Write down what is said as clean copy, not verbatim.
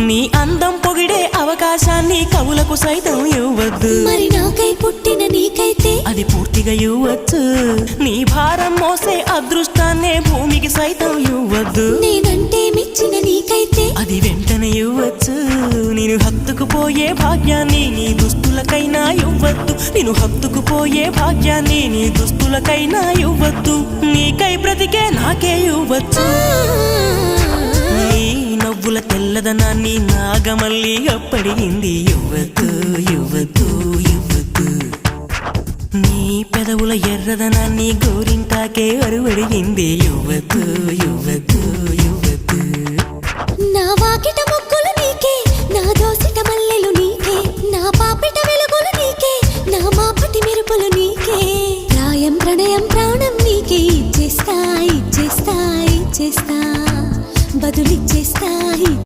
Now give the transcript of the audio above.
నీ అందం పొగిడే అవకాశాన్ని కవులకు సైతం ఇవ్వద్దు. మరి నాకై పుట్టిన నీకైతే అది పూర్తిగా ఇవ్వచ్చు. నీ భారం మోసే అదృష్టాన్నే భూమికి సైతం ఇవ్వద్దు. నేనంటే మెచ్చిన నీకైతే అది వెంటనే ఇవ్వచ్చు. నేను హత్తుకుపోయే భాగ్యాన్ని నీ దుస్తులకైనా ఇవ్వద్దు. నేను హత్తుకుపోయే భాగ్యాన్ని నీ దుస్తులకైనా ఇవ్వద్దు. నీకై బ్రతికే నాకే ఇవ్వచ్చు. నీ నవ్వుల తెల్లదనాన్ని నాగమల్లి అప్పడిగింది. ఇవ్వద్దు ఇవ్వద్దు ఇవ్వద్దు. నీ పెదవుల ఎర్రదనాన్ని గోరింటాకే అరువడిగింది. ఇవ్వద్దు ఇవ్వద్దు ఇవ్వద్దు. నా వాకిట